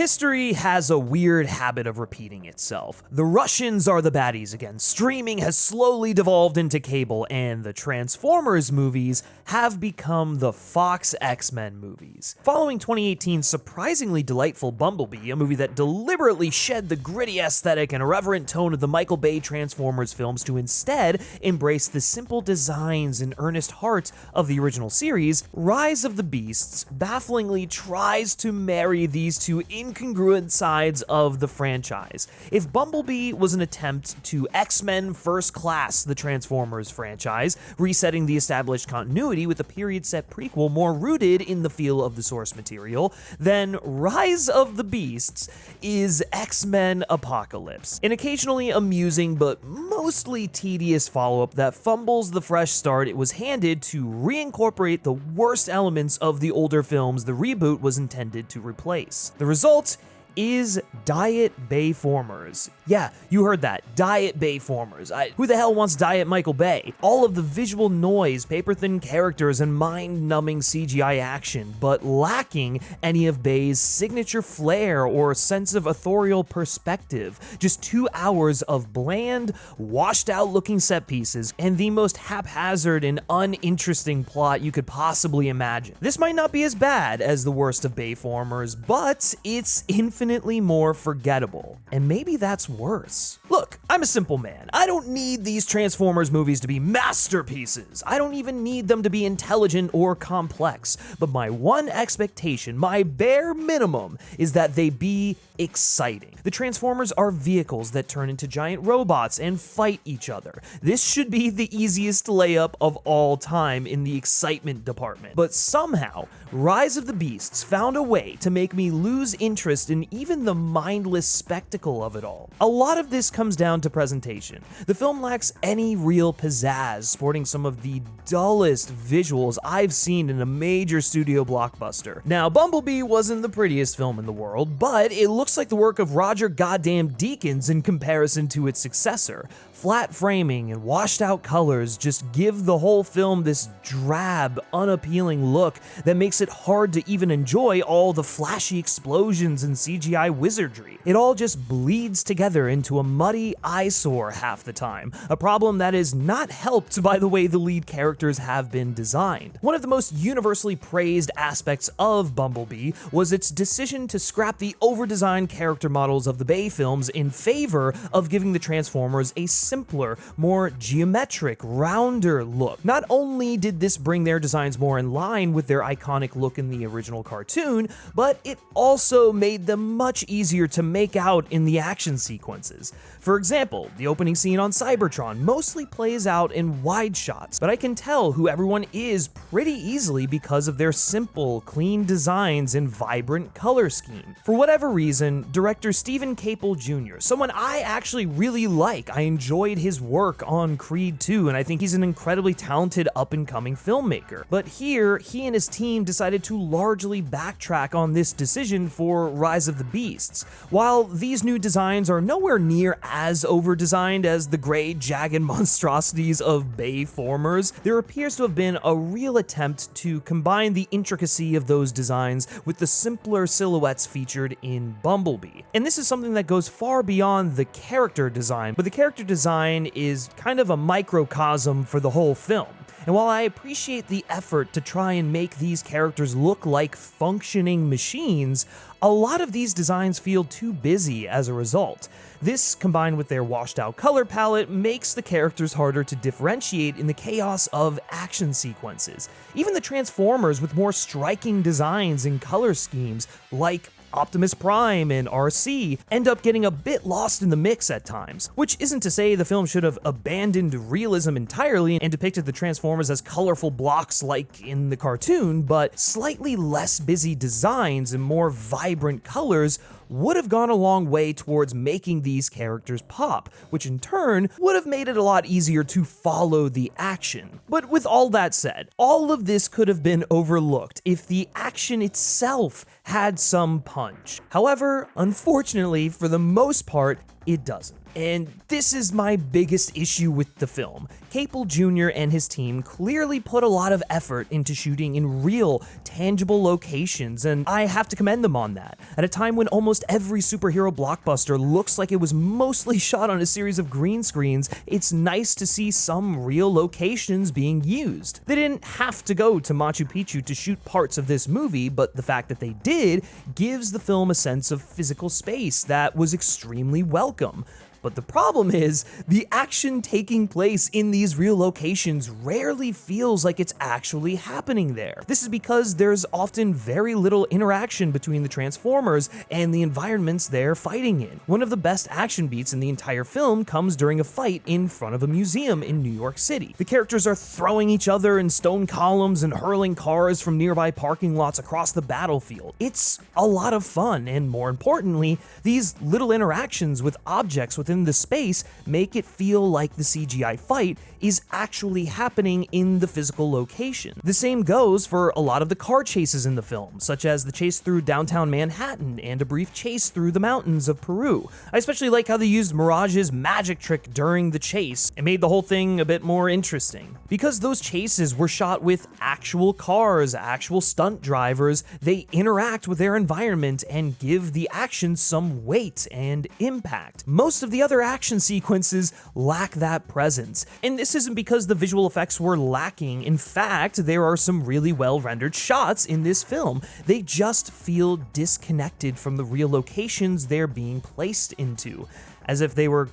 History has a weird habit of repeating itself. The Russians are the baddies again, streaming has slowly devolved into cable, and the Transformers movies have become the Fox X-Men movies. Following 2018's surprisingly delightful Bumblebee, a movie that deliberately shed the gritty aesthetic and irreverent tone of the Michael Bay Transformers films to instead embrace the simple designs and earnest heart of the original series, Rise of the Beasts bafflingly tries to marry these two incongruent sides of the franchise. If Bumblebee was an attempt to X-Men First Class the Transformers franchise, resetting the established continuity with a period-set prequel more rooted in the feel of the source material, then Rise of the Beasts is X-Men Apocalypse, an occasionally amusing but mostly tedious follow-up that fumbles the fresh start it was handed to reincorporate the worst elements of the older films the reboot was intended to replace. The result is Diet Bayformers. Yeah, you heard that. Diet Bayformers. Who the hell wants Diet Michael Bay? All of the visual noise, paper-thin characters, and mind-numbing CGI action, but lacking any of Bay's signature flair or sense of authorial perspective. Just 2 hours of bland, washed-out-looking set pieces, and the most haphazard and uninteresting plot you could possibly imagine. This might not be as bad as the worst of Bayformers, but it's infinitely more forgettable, and maybe that's worse. Look, I'm a simple man. I don't need these Transformers movies to be masterpieces. I don't even need them to be intelligent or complex, but my one expectation, my bare minimum, is that they be exciting. The Transformers are vehicles that turn into giant robots and fight each other. This should be the easiest layup of all time in the excitement department, but somehow, Rise of the Beasts found a way to make me lose interest in even the mindless spectacle of it all. A lot of this comes down to presentation. The film lacks any real pizzazz, sporting some of the dullest visuals I've seen in a major studio blockbuster. Now, Bumblebee wasn't the prettiest film in the world, but it looks like the work of Roger Goddamn Deakins in comparison to its successor. Flat framing and washed out colors just give the whole film this drab, unappealing look that makes it hard to even enjoy all the flashy explosions and CGI wizardry. It all just bleeds together into a muddy eyesore half the time, a problem that is not helped by the way the lead characters have been designed. One of the most universally praised aspects of Bumblebee was its decision to scrap the over-designed character models of the Bay films in favor of giving the Transformers a simpler, more geometric, rounder look. Not only did this bring their designs more in line with their iconic look in the original cartoon, but it also made them much easier to make out in the action sequences. For example, the opening scene on Cybertron mostly plays out in wide shots, but I can tell who everyone is pretty easily because of their simple, clean designs and vibrant color scheme. For whatever reason, director Stephen Caple Jr., someone I actually really like, I enjoyed his work on Creed 2, and I think he's an incredibly talented up-and-coming filmmaker. But here, he and his team decided to largely backtrack on this decision for Rise of the Beasts. While these new designs are nowhere near as over-designed as the gray, jagged monstrosities of Bayformers, there appears to have been a real attempt to combine the intricacy of those designs with the simpler silhouettes featured in Bumblebee. And this is something that goes far beyond the character design, but the character design is kind of a microcosm for the whole film. And while I appreciate the effort to try and make these characters look like functioning machines, a lot of these designs feel too busy as a result. This, combined with their washed-out color palette, makes the characters harder to differentiate in the chaos of action sequences. Even the Transformers with more striking designs and color schemes, like Optimus Prime and RC, end up getting a bit lost in the mix at times, which isn't to say the film should have abandoned realism entirely and depicted the Transformers as colorful blocks like in the cartoon, but slightly less busy designs and more vibrant colors would have gone a long way towards making these characters pop, which in turn would have made it a lot easier to follow the action. But with all that said, all of this could have been overlooked if the action itself had some punch. However, unfortunately, for the most part, it doesn't. And this is my biggest issue with the film. Capel Jr. and his team clearly put a lot of effort into shooting in real, tangible locations, and I have to commend them on that. At a time when almost every superhero blockbuster looks like it was mostly shot on a series of green screens, it's nice to see some real locations being used. They didn't have to go to Machu Picchu to shoot parts of this movie, but the fact that they did gives the film a sense of physical space that was extremely welcome. But the problem is, the action taking place in these real locations rarely feels like it's actually happening there. This is because there's often very little interaction between the Transformers and the environments they're fighting in. One of the best action beats in the entire film comes during a fight in front of a museum in New York City. The characters are throwing each other in stone columns and hurling cars from nearby parking lots across the battlefield. It's a lot of fun, and more importantly, these little interactions with objects within the space make it feel like the CGI fight is actually happening in the physical location. The same goes for a lot of the car chases in the film, such as the chase through downtown Manhattan and a brief chase through the mountains of Peru. I especially like how they used Mirage's magic trick during the chase. It made the whole thing a bit more interesting. Because those chases were shot with actual cars, actual stunt drivers, they interact with their environment and give the action some weight and impact. Most of the other action sequences lack that presence, and this isn't because the visual effects were lacking. In fact, there are some really well rendered shots in this film. They just feel disconnected from the real locations they're being placed into, as if they were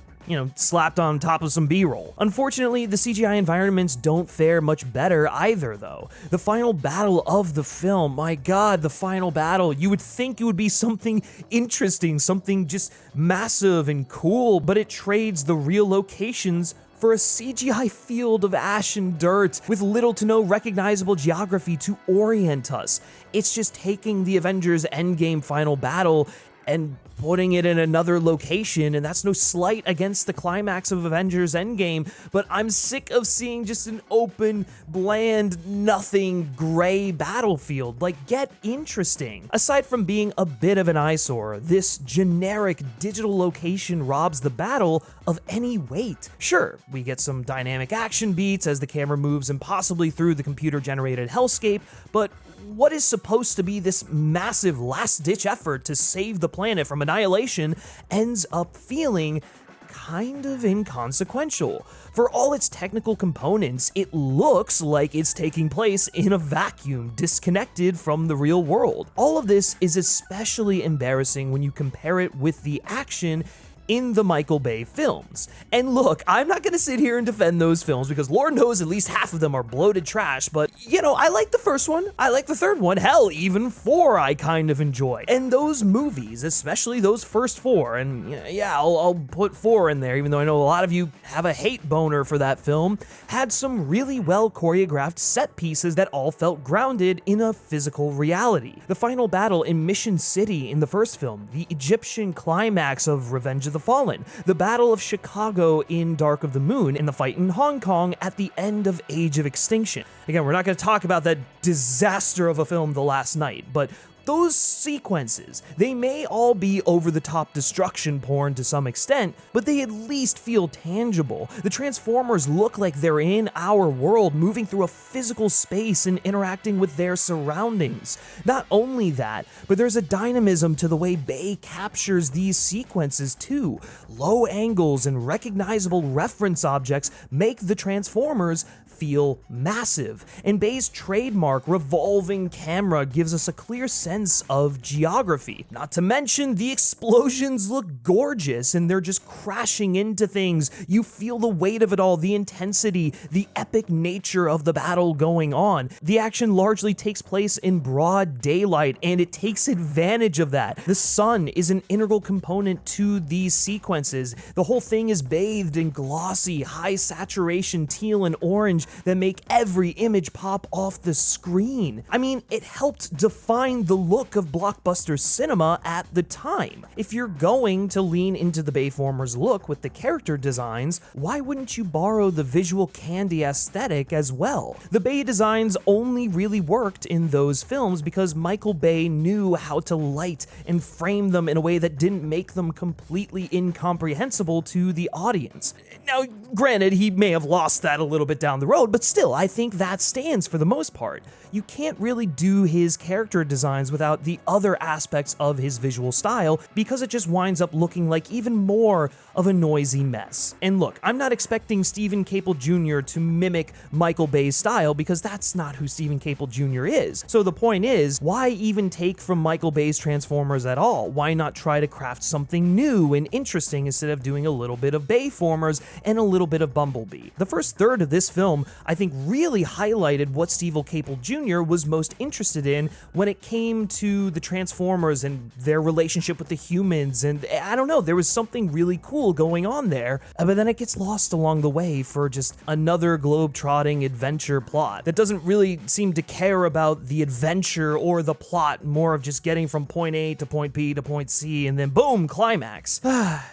slapped on top of some B-roll. Unfortunately, the CGI environments don't fare much better either, though. The final battle of the film, my god, the final battle, you would think it would be something interesting, something just massive and cool, but it trades the real locations for a CGI field of ash and dirt with little to no recognizable geography to orient us. It's just taking the Avengers Endgame final battle and putting it in another location, and that's no slight against the climax of Avengers Endgame, but I'm sick of seeing just an open, bland, nothing, gray battlefield. Like, get interesting. Aside from being a bit of an eyesore, this generic digital location robs the battle of any weight. Sure, we get some dynamic action beats as the camera moves impossibly through the computer-generated hellscape, but what is supposed to be this massive last-ditch effort to save the planet from annihilation ends up feeling kind of inconsequential. For all its technical components, it looks like it's taking place in a vacuum, disconnected from the real world. All of this is especially embarrassing when you compare it with the action in the Michael Bay films. And look, I'm not gonna sit here and defend those films because Lord knows at least half of them are bloated trash, but I like the first one, I like the third one, hell, even 4 I kind of enjoy. And those movies, especially those first 4, and yeah, I'll put 4 in there, even though I know a lot of you have a hate boner for that film, had some really well choreographed set pieces that all felt grounded in a physical reality. The final battle in Mission City in the first film, the Egyptian climax of Revenge of the Fallen, the Battle of Chicago in Dark of the Moon, and the fight in Hong Kong at the end of Age of Extinction. Again, we're not going to talk about that disaster of a film The Last Night, but those sequences, they may all be over-the-top destruction porn to some extent, but they at least feel tangible. The Transformers look like they're in our world, moving through a physical space and interacting with their surroundings. Not only that, but there's a dynamism to the way Bay captures these sequences too. Low angles and recognizable reference objects make the Transformers feel massive, and Bay's trademark revolving camera gives us a clear sense of geography. Not to mention, the explosions look gorgeous and they're just crashing into things. You feel the weight of it all, the intensity, the epic nature of the battle going on. The action largely takes place in broad daylight, and it takes advantage of that. The sun is an integral component to these sequences. The whole thing is bathed in glossy, high saturation teal and orange, that make every image pop off the screen. I mean, it helped define the look of blockbuster cinema at the time. If you're going to lean into the bayformers look with the character designs, why wouldn't you borrow the visual candy aesthetic as well? The Bay designs only really worked in those films because Michael Bay knew how to light and frame them in a way that didn't make them completely incomprehensible to the audience. Now, granted, he may have lost that a little bit down the road, but still, I think that stands for the most part. You can't really do his character designs without the other aspects of his visual style because it just winds up looking like even more of a noisy mess. And look, I'm not expecting Stephen Caple Jr. to mimic Michael Bay's style because that's not who Stephen Caple Jr. is. So the point is, why even take from Michael Bay's Transformers at all? Why not try to craft something new and interesting instead of doing a little bit of bayformers and a little bit of Bumblebee? The first third of this film, I think, really highlighted what Stephen Caple Jr. was most interested in when it came to the Transformers and their relationship with the humans, and I don't know, there was something really cool going on there, but then it gets lost along the way for just another globe-trotting adventure plot that doesn't really seem to care about the adventure or the plot, more of just getting from point A to point B to point C, and then boom, climax.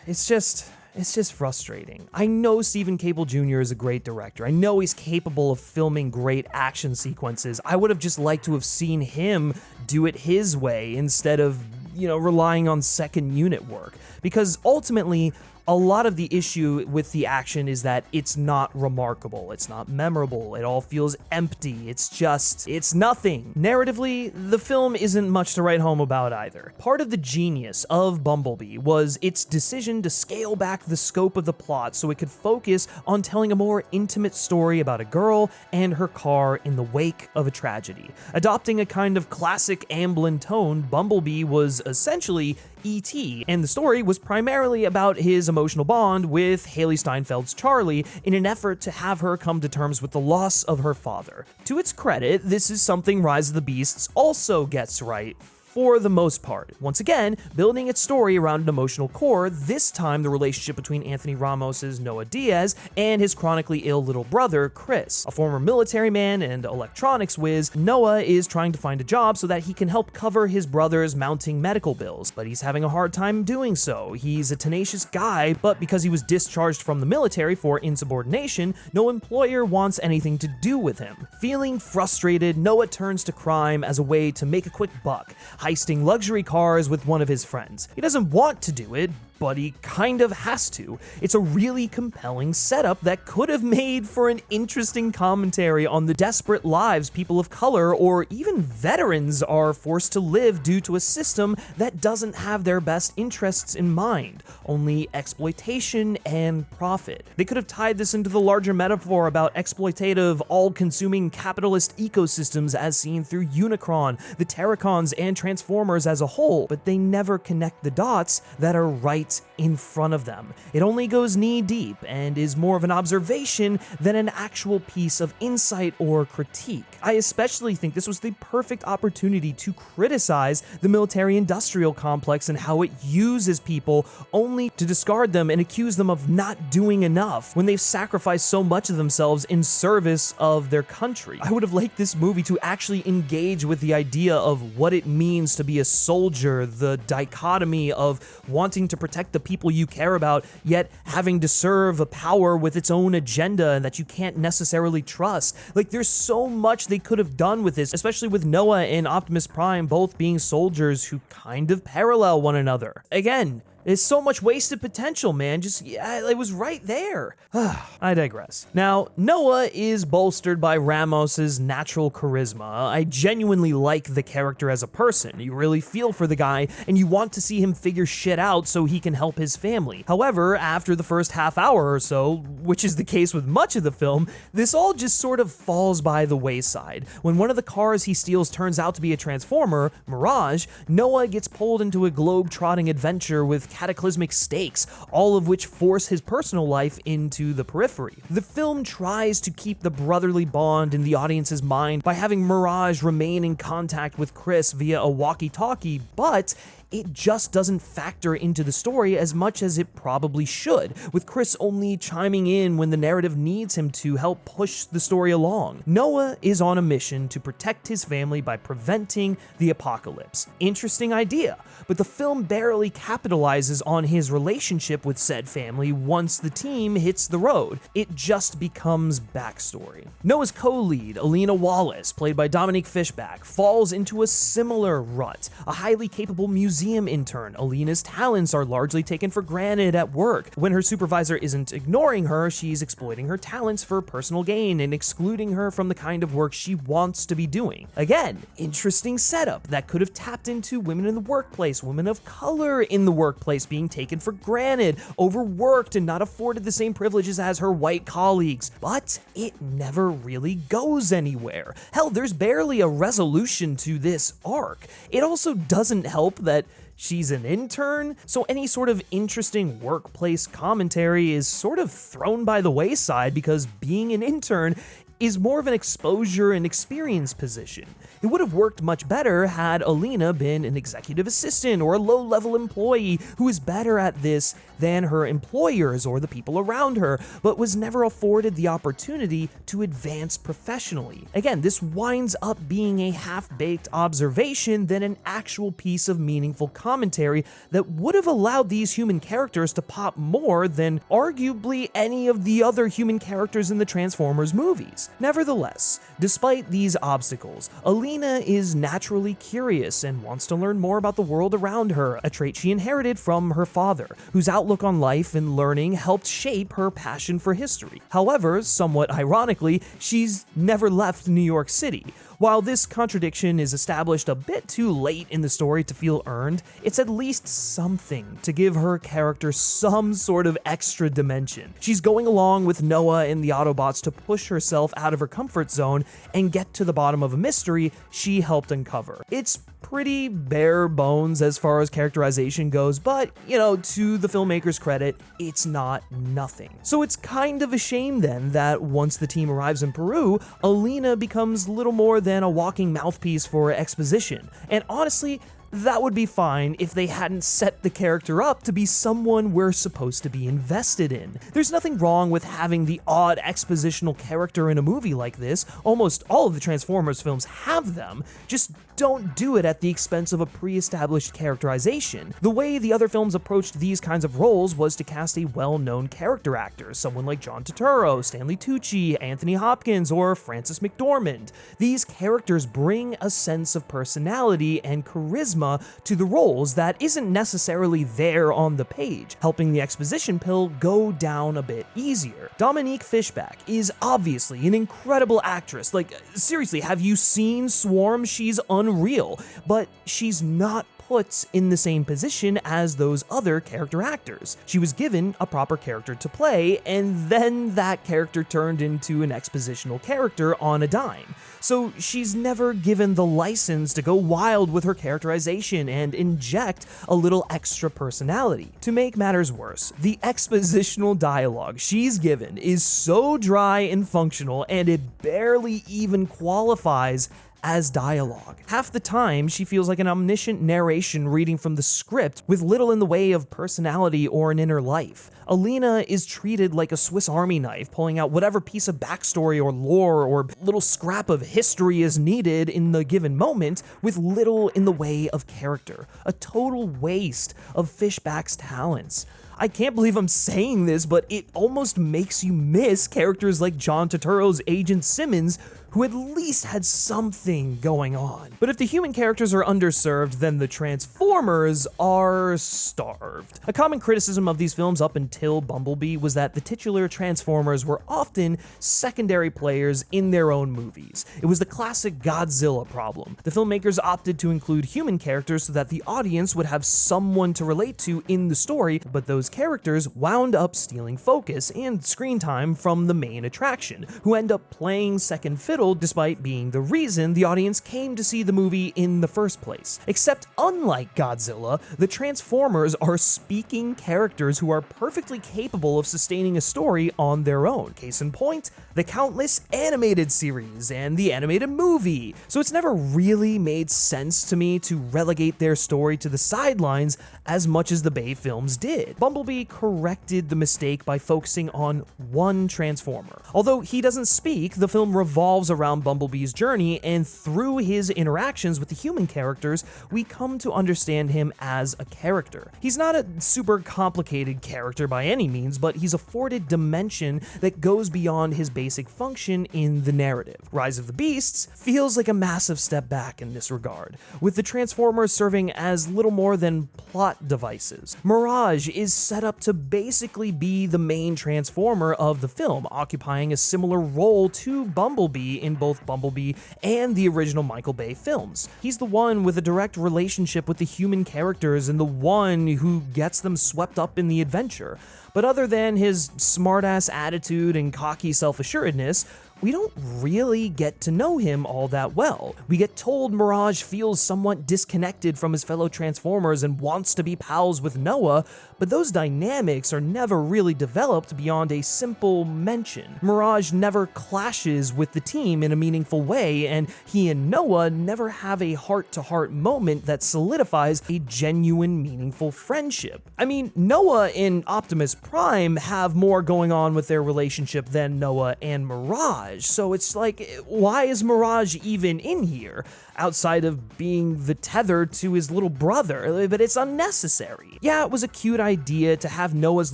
It's just frustrating. I know Stephen Caple Jr. is a great director. I know he's capable of filming great action sequences. I would have just liked to have seen him do it his way instead of, relying on second unit work. Because ultimately, a lot of the issue with the action is that it's not remarkable, it's not memorable, it all feels empty, it's nothing. Narratively, the film isn't much to write home about either. Part of the genius of Bumblebee was its decision to scale back the scope of the plot so it could focus on telling a more intimate story about a girl and her car in the wake of a tragedy. Adopting a kind of classic Amblin tone, Bumblebee was essentially E.T., and the story was primarily about his emotional bond with Haley Steinfeld's Charlie in an effort to have her come to terms with the loss of her father. To its credit, this is something Rise of the Beasts also gets right, for the most part. Once again, building its story around an emotional core, this time the relationship between Anthony Ramos's Noah Diaz and his chronically ill little brother, Chris. A former military man and electronics whiz, Noah is trying to find a job so that he can help cover his brother's mounting medical bills, but he's having a hard time doing so. He's a tenacious guy, but because he was discharged from the military for insubordination, no employer wants anything to do with him. Feeling frustrated, Noah turns to crime as a way to make a quick buck, heisting luxury cars with one of his friends. He doesn't want to do it, but he kind of has to. It's a really compelling setup that could have made for an interesting commentary on the desperate lives people of color or even veterans are forced to live due to a system that doesn't have their best interests in mind, only exploitation and profit. They could have tied this into the larger metaphor about exploitative, all-consuming capitalist ecosystems as seen through Unicron, the Terracons, and Transformers as a whole, but they never connect the dots that are right in front of them. It only goes knee-deep and is more of an observation than an actual piece of insight or critique. I especially think this was the perfect opportunity to criticize the military-industrial complex and how it uses people only to discard them and accuse them of not doing enough when they've sacrificed so much of themselves in service of their country. I would have liked this movie to actually engage with the idea of what it means to be a soldier, the dichotomy of wanting to protect the people you care about, yet having to serve a power with its own agenda and that you can't necessarily trust. Like, there's so much they could have done with this, especially with Noah and Optimus Prime both being soldiers who kind of parallel one another. Again, there's so much wasted potential, man. It was right there. I digress. Now, Noah is bolstered by Ramos's natural charisma. I genuinely like the character as a person. You really feel for the guy, and you want to see him figure shit out so he can help his family. However, after the first half hour or so, which is the case with much of the film, this all just sort of falls by the wayside. When one of the cars he steals turns out to be a Transformer, Mirage, Noah gets pulled into a globe-trotting adventure with cataclysmic stakes, all of which force his personal life into the periphery. The film tries to keep the brotherly bond in the audience's mind by having Mirage remain in contact with Chris via a walkie-talkie, but it just doesn't factor into the story as much as it probably should, with Chris only chiming in when the narrative needs him to help push the story along. Noah is on a mission to protect his family by preventing the apocalypse. Interesting idea, but the film barely capitalizes on his relationship with said family once the team hits the road. It just becomes backstory. Noah's co-lead, Elena Wallace, played by Dominique Fishback, falls into a similar rut. A highly capable museum intern, Elena's talents are largely taken for granted at work. When her supervisor isn't ignoring her, she's exploiting her talents for personal gain and excluding her from the kind of work she wants to be doing. Again, interesting setup that could have tapped into women in the workplace, women of color in the workplace being taken for granted, overworked, and not afforded the same privileges as her white colleagues. But it never really goes anywhere. Hell, there's barely a resolution to this arc. It also doesn't help that she's an intern, so any sort of interesting workplace commentary is sort of thrown by the wayside because being an intern is more of an exposure and experience position. It would have worked much better had Elena been an executive assistant or a low-level employee who is better at this than her employers or the people around her, but was never afforded the opportunity to advance professionally. Again, this winds up being a half-baked observation than an actual piece of meaningful commentary that would have allowed these human characters to pop more than arguably any of the other human characters in the Transformers movies. Nevertheless, despite these obstacles, Elena is naturally curious and wants to learn more about the world around her, a trait she inherited from her father, whose outlook on life and learning helped shape her passion for history. However, somewhat ironically, she's never left New York City. While this contradiction is established a bit too late in the story to feel earned, it's at least something to give her character some sort of extra dimension. She's going along with Noah and the Autobots to push herself out of her comfort zone and get to the bottom of a mystery she helped uncover. It's pretty bare bones as far as characterization goes, but, to the filmmaker's credit, it's not nothing. So it's kind of a shame then that once the team arrives in Peru, Elena becomes little more than a walking mouthpiece for exposition. And honestly, that would be fine if they hadn't set the character up to be someone we're supposed to be invested in. There's nothing wrong with having the odd expositional character in a movie like this. Almost all of the Transformers films have them. Just don't do it at the expense of a pre-established characterization. The way the other films approached these kinds of roles was to cast a well-known character actor, someone like John Turturro, Stanley Tucci, Anthony Hopkins, or Frances McDormand. These characters bring a sense of personality and charisma to the roles that isn't necessarily there on the page, helping the exposition pill go down a bit easier. Dominique Fishback is obviously an incredible actress. Seriously, have you seen Swarm? She's unreal, but she's not put in the same position as those other character actors. She was given a proper character to play, and then that character turned into an expositional character on a dime. So she's never given the license to go wild with her characterization and inject a little extra personality. To make matters worse, the expositional dialogue she's given is so dry and functional, and it barely even qualifies as dialogue. Half the time, she feels like an omniscient narration reading from the script with little in the way of personality or an inner life. Elena is treated like a Swiss Army knife, pulling out whatever piece of backstory or lore or little scrap of history is needed in the given moment, with little in the way of character. A total waste of Fishback's talents. I can't believe I'm saying this, but it almost makes you miss characters like John Turturro's Agent Simmons, who at least had something going on. But if the human characters are underserved, then the Transformers are starved. A common criticism of these films up until Bumblebee was that the titular Transformers were often secondary players in their own movies. It was the classic Godzilla problem. The filmmakers opted to include human characters so that the audience would have someone to relate to in the story, but those Noah's characters wound up stealing focus and screen time from the main attraction, who end up playing second fiddle despite being the reason the audience came to see the movie in the first place. Except unlike Godzilla, the Transformers are speaking characters who are perfectly capable of sustaining a story on their own. Case in point, the countless animated series and the animated movie. So it's never really made sense to me to relegate their story to the sidelines as much as the Bay films did. Bumblebee corrected the mistake by focusing on one Transformer. Although he doesn't speak, the film revolves around Bumblebee's journey, and through his interactions with the human characters, we come to understand him as a character. He's not a super complicated character by any means, but he's afforded dimension that goes beyond his basic function in the narrative. Rise of the Beasts feels like a massive step back in this regard, with the Transformers serving as little more than plot devices. Mirage is set up to basically be the main Transformer of the film, occupying a similar role to Bumblebee in both Bumblebee and the original Michael Bay films. He's the one with a direct relationship with the human characters and the one who gets them swept up in the adventure. But other than his smartass attitude and cocky self-assuredness, we don't really get to know him all that well. We get told Mirage feels somewhat disconnected from his fellow Transformers and wants to be pals with Noah, but those dynamics are never really developed beyond a simple mention. Mirage never clashes with the team in a meaningful way, and he and Noah never have a heart-to-heart moment that solidifies a genuine, meaningful friendship. I mean, Noah and Optimus Prime have more going on with their relationship than Noah and Mirage. So it's like, why is Mirage even in here, outside of being the tether to his little brother? But it's unnecessary. Yeah, it was a cute idea to have Noah's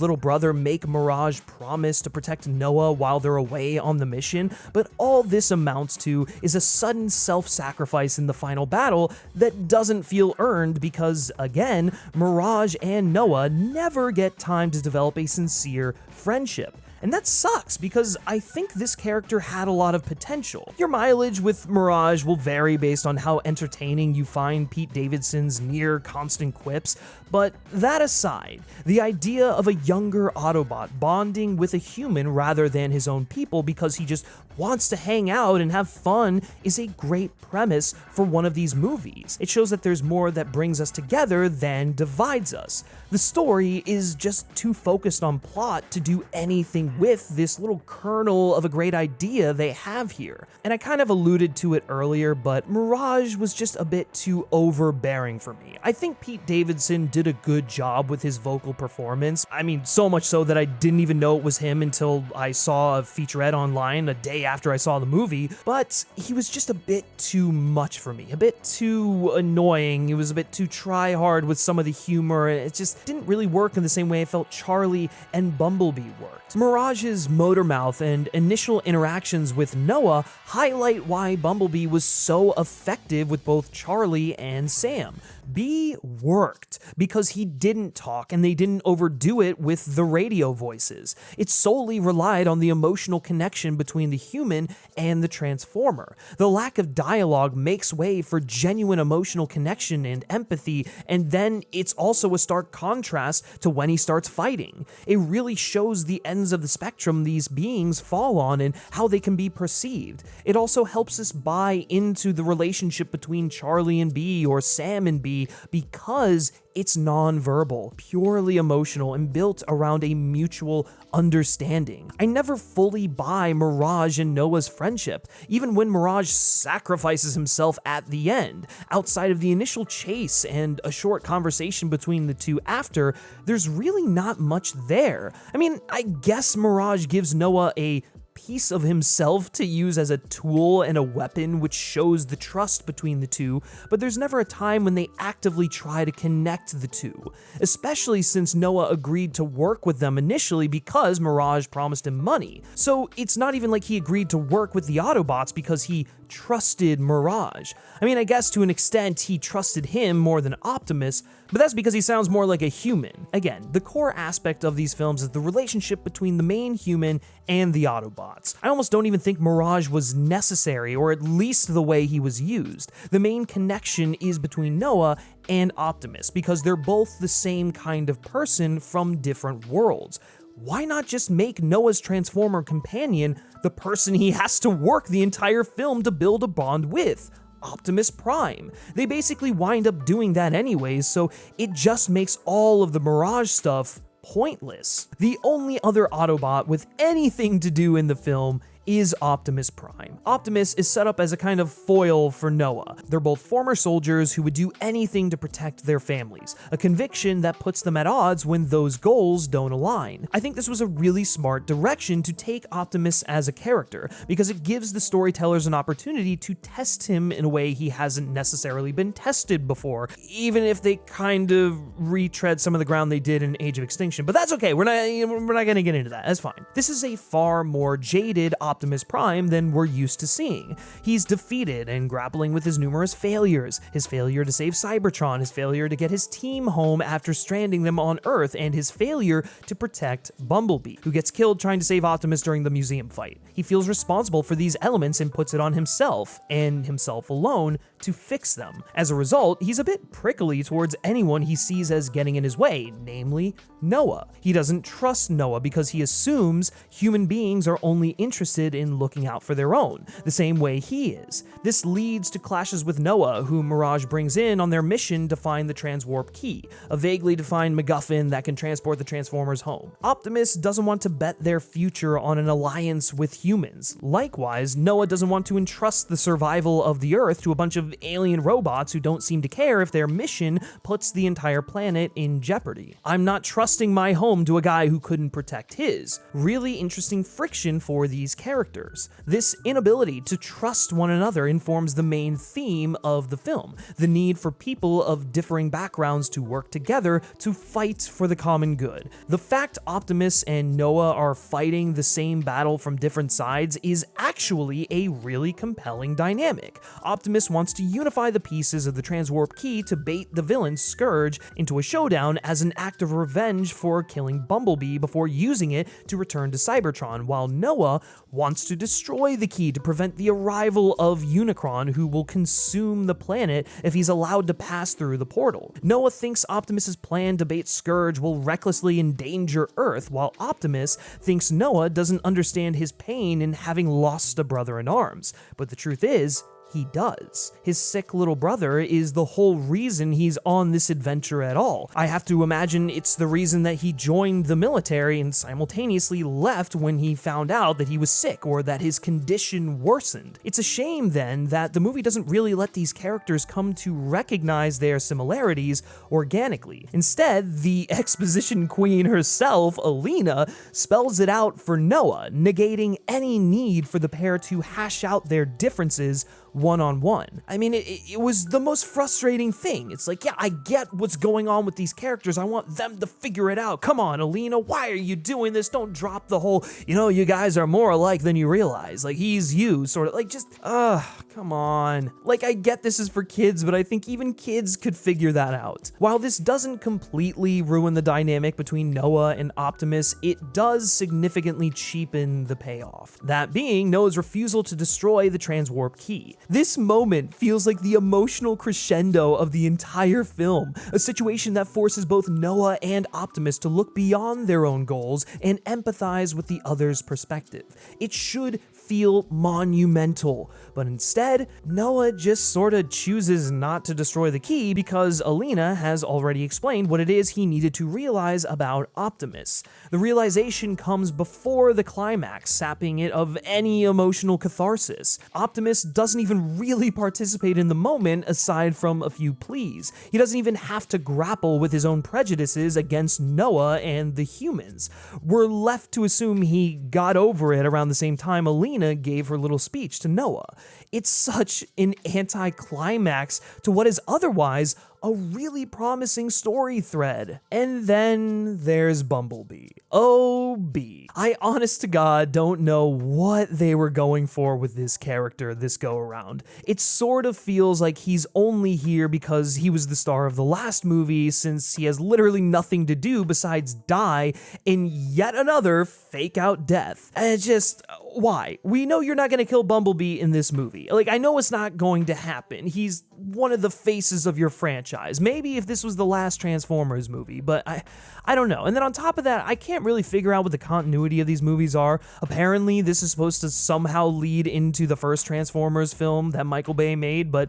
little brother make Mirage promise to protect Noah while they're away on the mission, but all this amounts to is a sudden self-sacrifice in the final battle that doesn't feel earned because, again, Mirage and Noah never get time to develop a sincere friendship. And that sucks because I think this character had a lot of potential. Your mileage with Mirage will vary based on how entertaining you find Pete Davidson's near constant quips, but that aside, the idea of a younger Autobot bonding with a human rather than his own people because he just wants to hang out and have fun is a great premise for one of these movies. It shows that there's more that brings us together than divides us. The story is just too focused on plot to do anything with this little kernel of a great idea they have here. And I kind of alluded to it earlier, but Mirage was just a bit too overbearing for me. I think Pete Davidson did a good job with his vocal performance. I mean, so much so that I didn't even know it was him until I saw a featurette online a day after I saw the movie, but he was just a bit too much for me, a bit too annoying. It was a bit too try hard with some of the humor, and it just didn't really work in the same way I felt Charlie and Bumblebee worked. Mirage's motor mouth and initial interactions with Noah highlight why Bumblebee was so effective with both Charlie and Sam. B worked because he didn't talk and they didn't overdo it with the radio voices. It solely relied on the emotional connection between the human and the Transformer. The lack of dialogue makes way for genuine emotional connection and empathy, and then it's also a stark contrast to when he starts fighting. It really shows the ends of the spectrum these beings fall on and how they can be perceived. It also helps us buy into the relationship between Charlie and B or Sam and B because it's non-verbal, purely emotional, and built around a mutual understanding. I never fully buy Mirage and Noah's friendship, even when Mirage sacrifices himself at the end. Outside of the initial chase and a short conversation between the two after, there's really not much there. I mean, I guess Mirage gives Noah a piece of himself to use as a tool and a weapon, which shows the trust between the two, but there's never a time when they actively try to connect the two, especially since Noah agreed to work with them initially because Mirage promised him money. So it's not even like he agreed to work with the Autobots because he trusted Mirage. I mean, I guess to an extent he trusted him more than Optimus, but that's because he sounds more like a human. Again, the core aspect of these films is the relationship between the main human and the Autobots. I almost don't even think Mirage was necessary, or at least the way he was used. The main connection is between Noah and Optimus, because they're both the same kind of person from different worlds. Why not just make Noah's Transformer companion the person he has to work the entire film to build a bond with? Optimus Prime. They basically wind up doing that anyways, so it just makes all of the Mirage stuff pointless. The only other Autobot with anything to do in the film is Optimus Prime. Optimus is set up as a kind of foil for Noah. They're both former soldiers who would do anything to protect their families, a conviction that puts them at odds when those goals don't align. I think this was a really smart direction to take Optimus as a character, because it gives the storytellers an opportunity to test him in a way he hasn't necessarily been tested before, even if they kind of retread some of the ground they did in Age of Extinction. But that's okay, we're not gonna get into that, that's fine. This is a far more jaded Optimus Prime than we're used to seeing. He's defeated and grappling with his numerous failures, his failure to save Cybertron, his failure to get his team home after stranding them on Earth, and his failure to protect Bumblebee, who gets killed trying to save Optimus during the museum fight. He feels responsible for these elements and puts it on himself, and himself alone, to fix them. As a result, he's a bit prickly towards anyone he sees as getting in his way, namely Noah. He doesn't trust Noah because he assumes human beings are only interested in looking out for their own, the same way he is. This leads to clashes with Noah, who Mirage brings in on their mission to find the transwarp key, a vaguely defined MacGuffin that can transport the Transformers home. Optimus doesn't want to bet their future on an alliance with humans. Likewise, Noah doesn't want to entrust the survival of the Earth to a bunch of alien robots who don't seem to care if their mission puts the entire planet in jeopardy. I'm not trusting my home to a guy who couldn't protect his. Really interesting friction for these characters. This inability to trust one another informs the main theme of the film, the need for people of differing backgrounds to work together to fight for the common good. The fact Optimus and Noah are fighting the same battle from different sides is actually a really compelling dynamic. Optimus wants to unify the pieces of the transwarp key to bait the villain Scourge into a showdown as an act of revenge for killing Bumblebee before using it to return to Cybertron, while Noah wants to destroy the key to prevent the arrival of Unicron, who will consume the planet if he's allowed to pass through the portal. Noah thinks Optimus's plan to bait Scourge will recklessly endanger Earth, while Optimus thinks Noah doesn't understand his pain in having lost a brother in arms. But the truth is, he does. His sick little brother is the whole reason he's on this adventure at all. I have to imagine it's the reason that he joined the military and simultaneously left when he found out that he was sick or that his condition worsened. It's a shame then that the movie doesn't really let these characters come to recognize their similarities organically. Instead, the exposition queen herself, Elena, spells it out for Noah, negating any need for the pair to hash out their differences one-on-one. I mean, it was the most frustrating thing. It's like, yeah, I get what's going on with these characters. I want them to figure it out. Come on, Elena, why are you doing this? Don't drop the whole, you guys are more alike than you realize. Like, he's you, sort of. Like, just, come on. Like, I get this is for kids, but I think even kids could figure that out. While this doesn't completely ruin the dynamic between Noah and Optimus, it does significantly cheapen the payoff. That being Noah's refusal to destroy the transwarp key. This moment feels like the emotional crescendo of the entire film, a situation that forces both Noah and Optimus to look beyond their own goals and empathize with the other's perspective. It should feel monumental, but instead, Noah just sorta chooses not to destroy the key because Elena has already explained what it is he needed to realize about Optimus. The realization comes before the climax, sapping it of any emotional catharsis. Optimus doesn't even really participate in the moment aside from a few pleas. He doesn't even have to grapple with his own prejudices against Noah and the humans. We're left to assume he got over it around the same time Elena gave her little speech to Noah. It's such an anticlimax to what is otherwise a really promising story thread. And then there's Bumblebee. Oh, B. I honest to God don't know what they were going for with this character this go around. It sort of feels like he's only here because he was the star of the last movie, since he has literally nothing to do besides die in yet another fake out death. And it's just, why? We know you're not gonna kill Bumblebee in this movie. Like, I know it's not going to happen. He's one of the faces of your franchise. Maybe if this was the last Transformers movie, but I don't know. And then on top of that, I can't really figure out what the continuity of these movies are. Apparently, this is supposed to somehow lead into the first Transformers film that Michael Bay made, but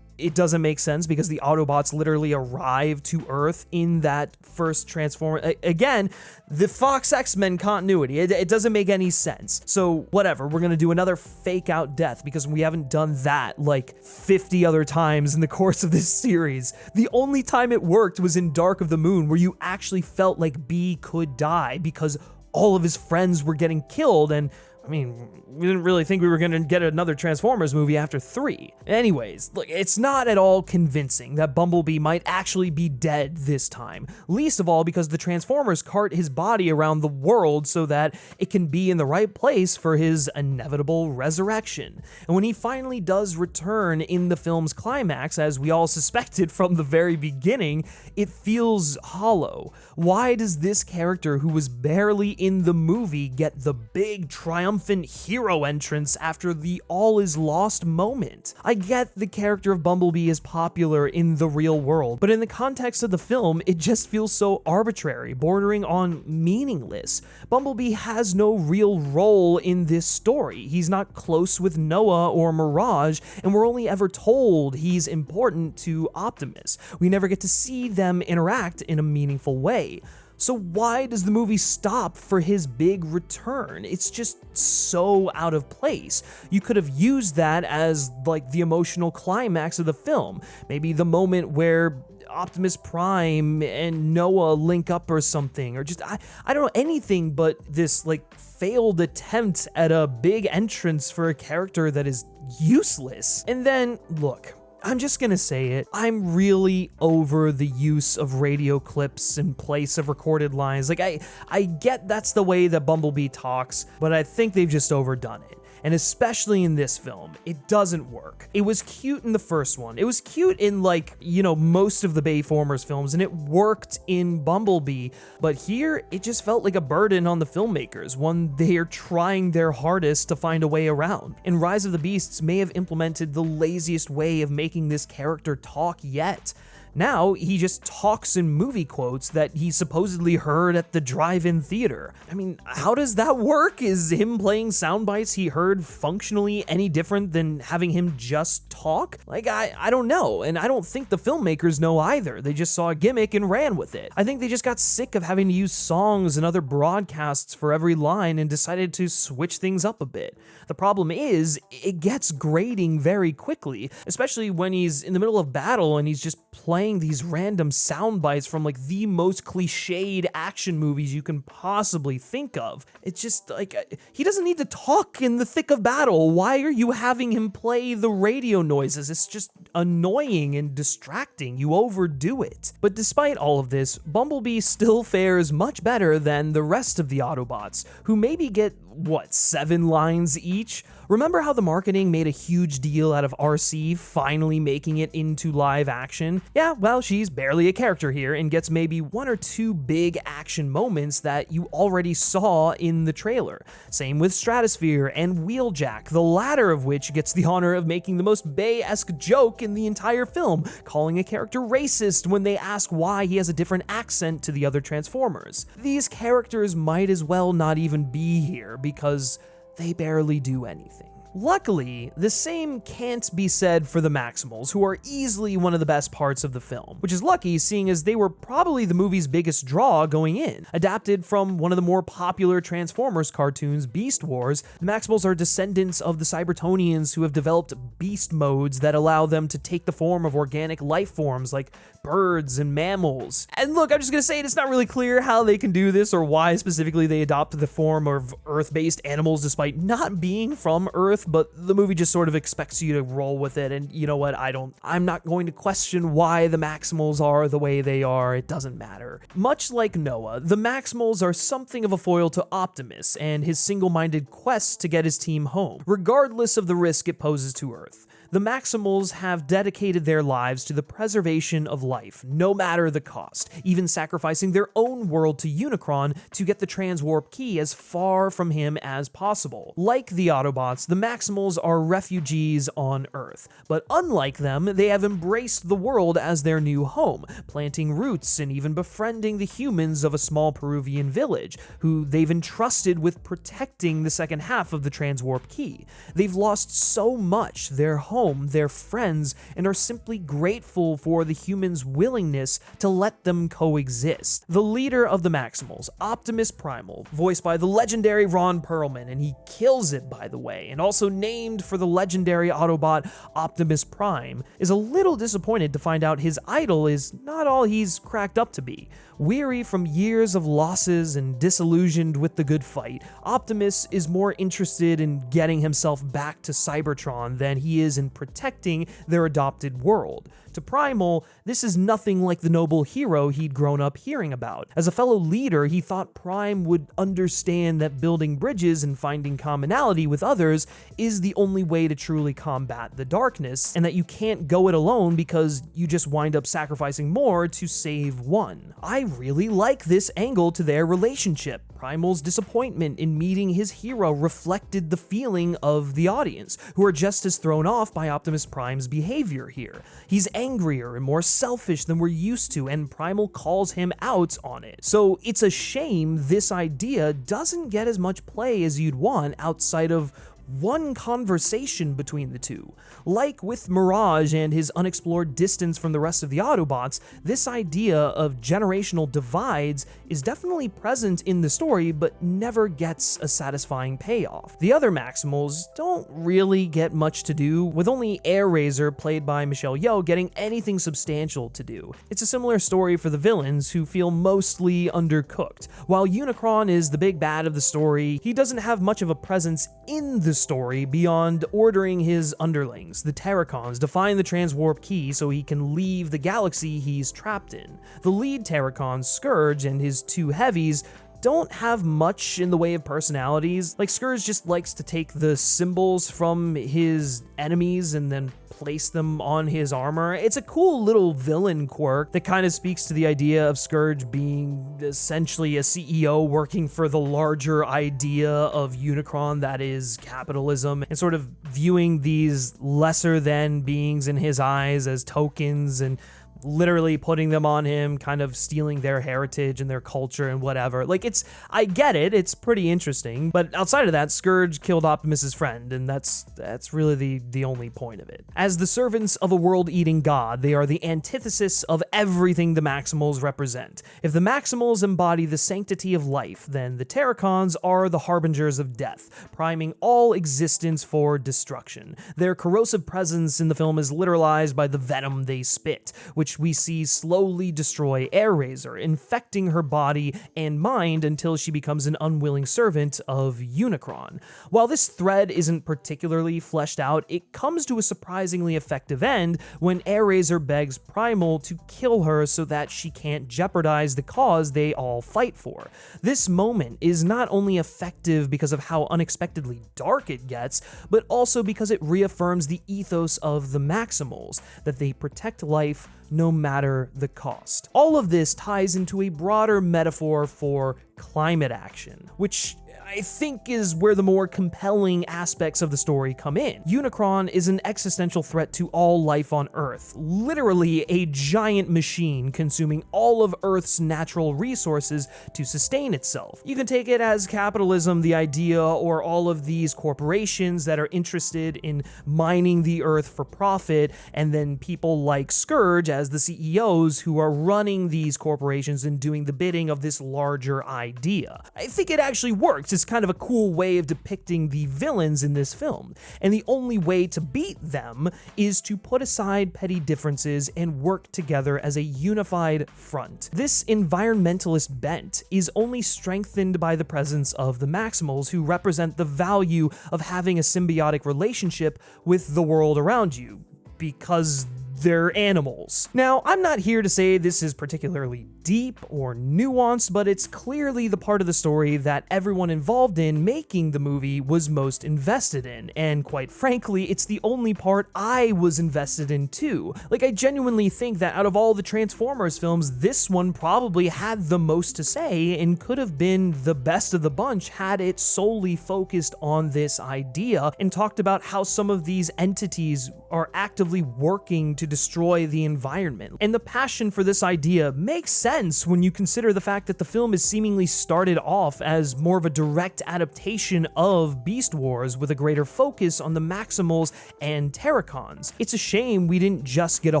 it doesn't make sense because the Autobots literally arrive to Earth in that first Transformer. Again, the Fox X-Men continuity, it doesn't make any sense. So whatever, we're gonna do another fake out death because we haven't done that like 50 other times in the course of this series. The only time it worked was in Dark of the Moon, where you actually felt like B could die because all of his friends were getting killed, and I mean, we didn't really think we were going to get another Transformers movie after 3. Anyways, look, it's not at all convincing that Bumblebee might actually be dead this time. Least of all because the Transformers cart his body around the world so that it can be in the right place for his inevitable resurrection. And when he finally does return in the film's climax, as we all suspected from the very beginning, it feels hollow. Why does this character who was barely in the movie get the big triumphant hero entrance after the all is lost moment? I get the character of Bumblebee is popular in the real world, but in the context of the film, it just feels so arbitrary, bordering on meaningless. Bumblebee has no real role in this story. He's not close with Noah or Mirage, and we're only ever told he's important to Optimus. We never get to see them interact in a meaningful way. So why does the movie stop for his big return? It's just so out of place. You could have used that as like the emotional climax of the film. Maybe the moment where Optimus Prime and Noah link up or something, or just, I don't know, anything but this like failed attempt at a big entrance for a character that is useless. And then, look, I'm just gonna say it, I'm really over the use of radio clips in place of recorded lines. Like, I get that's the way that Bumblebee talks, but I think they've just overdone it. And especially in this film, it doesn't work. It was cute in the first one. It was cute in, like, you know, most of the Bayformers films, and it worked in Bumblebee, but here, it just felt like a burden on the filmmakers, one they are trying their hardest to find a way around. And Rise of the Beasts may have implemented the laziest way of making this character talk yet. Now, he just talks in movie quotes that he supposedly heard at the drive-in theater. I mean, how does that work? Is him playing sound bites he heard functionally any different than having him just talk? Like, I don't know, and I don't think the filmmakers know either. They just saw a gimmick and ran with it. I think they just got sick of having to use songs and other broadcasts for every line and decided to switch things up a bit. The problem is, it gets grating very quickly, especially when he's in the middle of battle and he's just playing these random sound bites from like the most cliched action movies you can possibly think of. It's just like, he doesn't need to talk in the thick of battle. Why are you having him play the radio noises? It's just annoying and distracting. You overdo it. But despite all of this, Bumblebee still fares much better than the rest of the Autobots, who maybe get, what, 7 lines each? Remember how the marketing made a huge deal out of RC finally making it into live action? Yeah, well, she's barely a character here and gets maybe 1 or 2 big action moments that you already saw in the trailer. Same with Stratosphere and Wheeljack, the latter of which gets the honor of making the most Bay-esque joke in the entire film, calling a character racist when they ask why he has a different accent to the other Transformers. These characters might as well not even be here because they barely do anything. Luckily, the same can't be said for the Maximals, who are easily one of the best parts of the film, which is lucky seeing as they were probably the movie's biggest draw going in. Adapted from one of the more popular Transformers cartoons, Beast Wars, the Maximals are descendants of the Cybertonians who have developed beast modes that allow them to take the form of organic life forms like birds and mammals. And look, I'm just gonna say it's not really clear how they can do this or why specifically they adopt the form of Earth-based animals despite not being from Earth. Earth, but the movie just sort of expects you to roll with it, and you know what, I'm not going to question why the Maximals are the way they are, it doesn't matter. Much like Noah, the Maximals are something of a foil to Optimus and his single-minded quest to get his team home, regardless of the risk it poses to Earth. The Maximals have dedicated their lives to the preservation of life, no matter the cost, even sacrificing their own world to Unicron to get the transwarp key as far from him as possible. Like the Autobots, the Maximals are refugees on Earth, but unlike them, they have embraced the world as their new home, planting roots and even befriending the humans of a small Peruvian village, who they've entrusted with protecting the second half of the transwarp key. They've lost so much, their home, their friends, and are simply grateful for the humans' willingness to let them coexist. The leader of the Maximals, Optimus Primal, voiced by the legendary Ron Perlman, and he kills it by the way, and also named for the legendary Autobot Optimus Prime, is a little disappointed to find out his idol is not all he's cracked up to be. Weary from years of losses and disillusioned with the good fight, Optimus is more interested in getting himself back to Cybertron than he is in protecting their adopted world. To Primal, this is nothing like the noble hero he'd grown up hearing about. As a fellow leader, he thought Prime would understand that building bridges and finding commonality with others is the only way to truly combat the darkness, and that you can't go it alone because you just wind up sacrificing more to save one. I really like this angle to their relationship. Primal's disappointment in meeting his hero reflected the feeling of the audience, who are just as thrown off by Optimus Prime's behavior here. He's angrier and more selfish than we're used to, and Primal calls him out on it. So it's a shame this idea doesn't get as much play as you'd want outside of one conversation between the two. Like with Mirage and his unexplored distance from the rest of the Autobots, this idea of generational divides is definitely present in the story, but never gets a satisfying payoff. The other Maximals don't really get much to do, with only Airazor, played by Michelle Yeoh, getting anything substantial to do. It's a similar story for the villains, who feel mostly undercooked. While Unicron is the big bad of the story, he doesn't have much of a presence in the story beyond ordering his underlings, the Terracons, to find the transwarp key so he can leave the galaxy he's trapped in. The lead Terracon, Scourge, and his two heavies don't have much in the way of personalities. Like, Scourge just likes to take the symbols from his enemies and then place them on his armor. It's a cool little villain quirk that kind of speaks to the idea of Scourge being essentially a CEO working for the larger idea of Unicron, that is capitalism, and sort of viewing these lesser than beings in his eyes as tokens and literally putting them on him, kind of stealing their heritage and their culture and whatever. Like, I get it, it's pretty interesting, but outside of that, Scourge killed Optimus's friend, and that's really the only point of it. As the servants of a world-eating god, they are the antithesis of everything the Maximals represent. If the Maximals embody the sanctity of life, then the Terracons are the harbingers of death, priming all existence for destruction. Their corrosive presence in the film is literalized by the venom they spit, which we see slowly destroy Airazor, infecting her body and mind until she becomes an unwilling servant of Unicron. While this thread isn't particularly fleshed out, it comes to a surprisingly effective end when Airazor begs Primal to kill her so that she can't jeopardize the cause they all fight for. This moment is not only effective because of how unexpectedly dark it gets, but also because it reaffirms the ethos of the Maximals, that they protect life no matter the cost. All of this ties into a broader metaphor for climate action, which I think is where the more compelling aspects of the story come in. Unicron is an existential threat to all life on Earth, literally a giant machine consuming all of Earth's natural resources to sustain itself. You can take it as capitalism, the idea, or all of these corporations that are interested in mining the Earth for profit, and then people like Scourge as the CEOs who are running these corporations and doing the bidding of this larger idea. idea. I think it actually works. It's kind of a cool way of depicting the villains in this film, and the only way to beat them is to put aside petty differences and work together as a unified front. This environmentalist bent is only strengthened by the presence of the Maximals, who represent the value of having a symbiotic relationship with the world around you, because they're animals. Now, I'm not here to say this is particularly deep or nuanced, but it's clearly the part of the story that everyone involved in making the movie was most invested in, and quite frankly, it's the only part I was invested in too. Like, I genuinely think that out of all the Transformers films, this one probably had the most to say and could have been the best of the bunch had it solely focused on this idea and talked about how some of these entities are actively working to destroy the environment. And the passion for this idea makes sense when you consider the fact that the film is seemingly started off as more of a direct adaptation of Beast Wars with a greater focus on the Maximals and Terracons. It's a shame we didn't just get a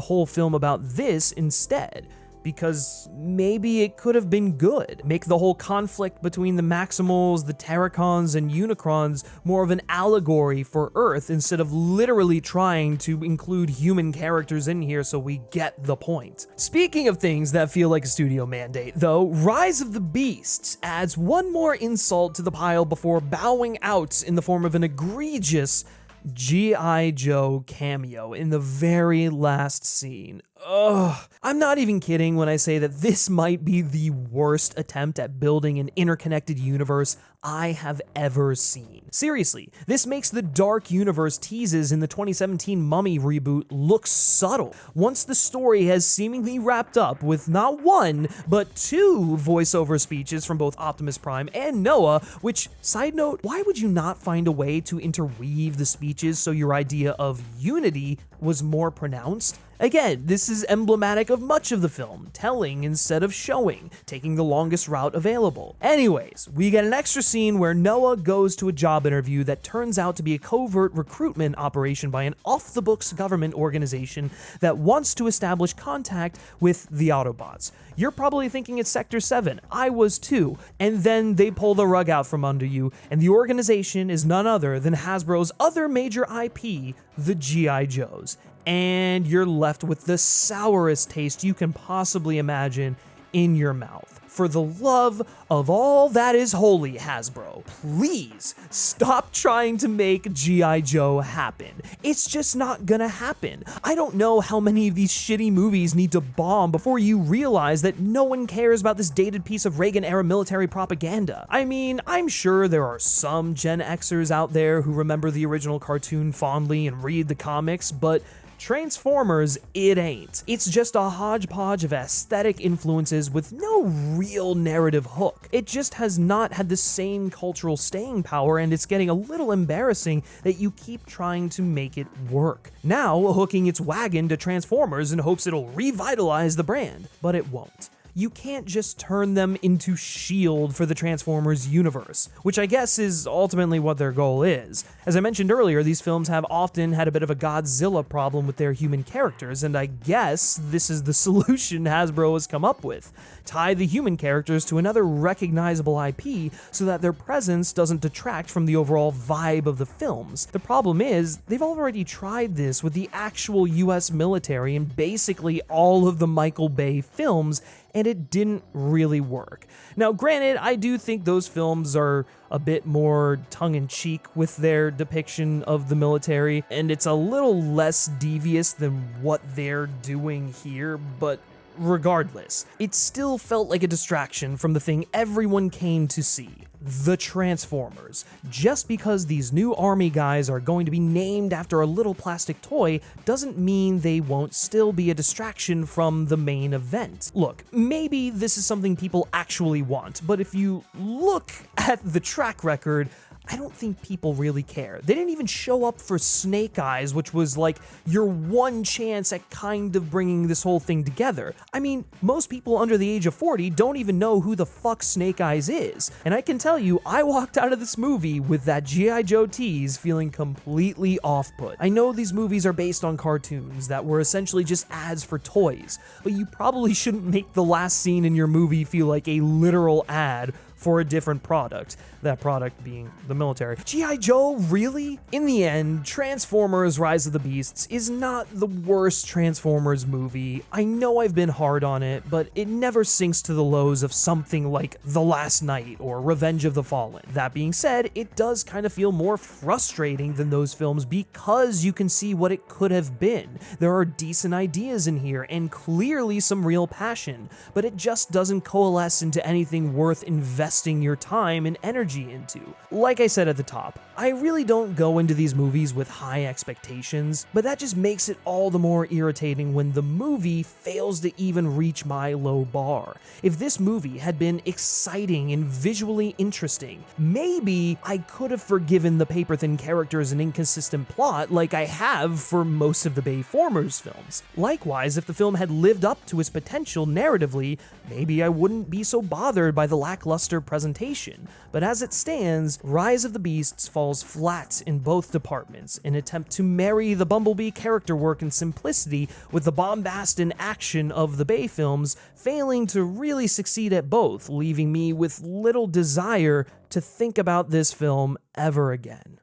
whole film about this instead, because maybe it could have been good. Make the whole conflict between the Maximals, the Terracons, and Unicrons more of an allegory for Earth instead of literally trying to include human characters in here so we get the point. Speaking of things that feel like a studio mandate, though, Rise of the Beasts adds one more insult to the pile before bowing out in the form of an egregious G.I. Joe cameo in the very last scene. Ugh. I'm not even kidding when I say that this might be the worst attempt at building an interconnected universe I have ever seen. Seriously, this makes the Dark Universe teases in the 2017 Mummy reboot look subtle. Once the story has seemingly wrapped up with not one, but two voiceover speeches from both Optimus Prime and Noah, which, side note, why would you not find a way to interweave the speeches so your idea of unity was more pronounced? Again, this is emblematic of much of the film, telling instead of showing, taking the longest route available. Anyways, we get an extra scene where Noah goes to a job interview that turns out to be a covert recruitment operation by an off-the-books government organization that wants to establish contact with the Autobots. You're probably thinking it's Sector 7, I was too, and then they pull the rug out from under you, and the organization is none other than Hasbro's other major IP, the G.I. Joes. And you're left with the sourest taste you can possibly imagine in your mouth. For the love of all that is holy, Hasbro, please stop trying to make G.I. Joe happen. It's just not gonna happen. I don't know how many of these shitty movies need to bomb before you realize that no one cares about this dated piece of Reagan-era military propaganda. I mean, I'm sure there are some Gen Xers out there who remember the original cartoon fondly and read the comics, but Transformers, it ain't. It's just a hodgepodge of aesthetic influences with no real narrative hook. It just has not had the same cultural staying power, and it's getting a little embarrassing that you keep trying to make it work. Now, hooking its wagon to Transformers in hopes it'll revitalize the brand, but it won't. You can't just turn them into S.H.I.E.L.D. for the Transformers universe, which I guess is ultimately what their goal is. As I mentioned earlier, these films have often had a bit of a Godzilla problem with their human characters, and I guess this is the solution Hasbro has come up with. Tie the human characters to another recognizable IP so that their presence doesn't detract from the overall vibe of the films. The problem is, they've already tried this with the actual US military in basically all of the Michael Bay films, and it didn't really work. Now, granted, I do think those films are a bit more tongue-in-cheek with their depiction of the military, and it's a little less devious than what they're doing here, but regardless, it still felt like a distraction from the thing everyone came to see, the Transformers. Just because these new army guys are going to be named after a little plastic toy doesn't mean they won't still be a distraction from the main event. Look, maybe this is something people actually want, but if you look at the track record, I don't think people really care. They didn't even show up for Snake Eyes, which was like your one chance at kind of bringing this whole thing together. I mean, most people under the age of 40 don't even know who the fuck Snake Eyes is. And I can tell you, I walked out of this movie with that G.I. Joe tease feeling completely off-put. I know these movies are based on cartoons that were essentially just ads for toys, but you probably shouldn't make the last scene in your movie feel like a literal ad for a different product, that product being the military. G.I. Joe, really? In the end, Transformers Rise of the Beasts is not the worst Transformers movie. I know I've been hard on it, but it never sinks to the lows of something like The Last Knight or Revenge of the Fallen. That being said, it does kind of feel more frustrating than those films because you can see what it could have been. There are decent ideas in here and clearly some real passion, but it just doesn't coalesce into anything worth investing your time and energy into. Like I said at the top, I really don't go into these movies with high expectations, but that just makes it all the more irritating when the movie fails to even reach my low bar. If this movie had been exciting and visually interesting, maybe I could have forgiven the paper-thin characters and inconsistent plot like I have for most of the Bayformers films. Likewise, if the film had lived up to its potential narratively, maybe I wouldn't be so bothered by the lackluster presentation. But as it stands, Rise of the Beasts falls flat in both departments, an attempt to marry the Bumblebee character work and simplicity with the bombast and action of the Bay films, failing to really succeed at both, leaving me with little desire to think about this film ever again.